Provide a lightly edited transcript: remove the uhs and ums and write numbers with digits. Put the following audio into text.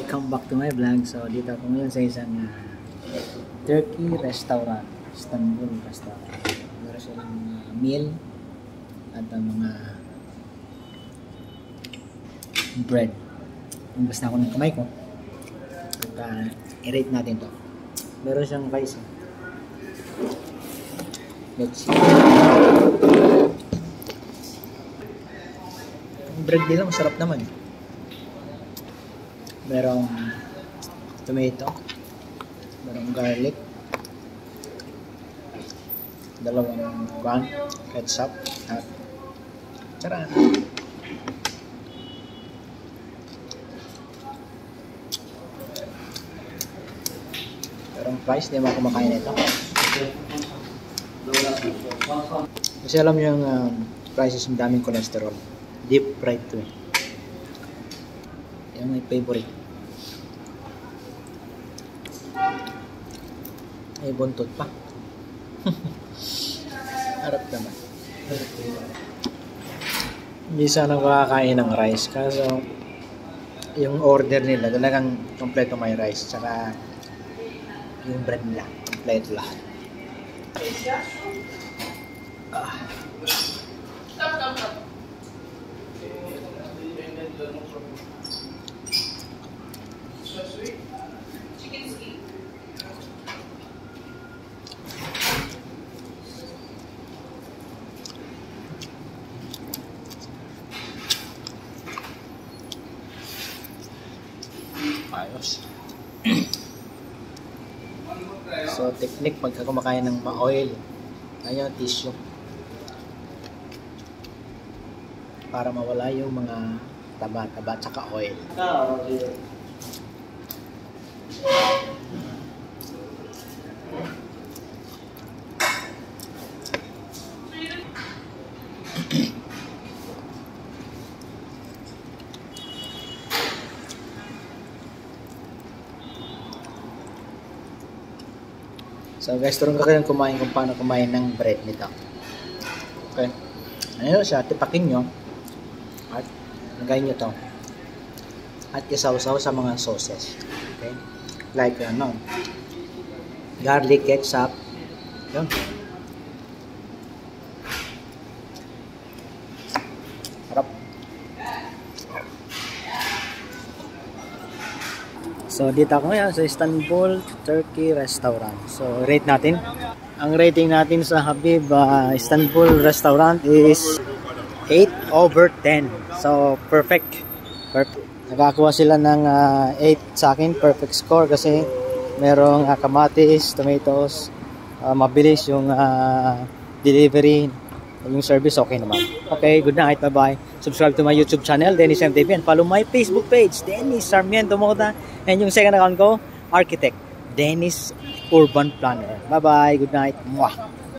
Welcome back to my vlog. So dito ako ngayon sa isang Turkey restaurant, Istanbul restaurant. Meron silang meal at mga bread. Umbas na ako ng kamay ko. At i-rate natin to. Meron siyang rice. Let's see. Ang bread nila masarap naman. Merong tomato, merong garlic, dalawang ketchup at charan. Merong fries, di mo kumakain ito. Kasi alam nyo yung fries is daming cholesterol. Deep fried to eh. Yung may favorite. Ay, buntot pa. Harap naman. Hindi sana makakain ng rice. Kaso, yung order nila, talagang kompleto may rice. Tsaka, yung bread nila, kompleto lahat. Ayos. So, technique pagka kumakain ng ma-oil, ayun, tissue. Para mawala yung mga taba-taba tsaka oil. So guys, turun ka kayong kumain kung paano kumain ng bread nito. Okay. Ano siya, tipakin nyo. At lagay nyo to. At isaw-saw sa mga sauces. Okay. Like ano, garlic, ketchup. Yun. Harap. So dito ako ngayon sa Istanbul Turkey restaurant. So rate natin. Ang rating natin sa Habib Istanbul restaurant is 8/10. So perfect. Perfect. Nakakuha sila ng 8 sa akin. Perfect score kasi merong kamatis, tomatoes, mabilis yung delivery, yung service okay naman. Okay, good night. Bye-bye. Subscribe to my YouTube channel, Dennis MTV, and follow my Facebook page, Dennis Sarmiento Mota. And yung second account ko, Architect, Dennis Urban Planner. Bye-bye. Good night. Mwah.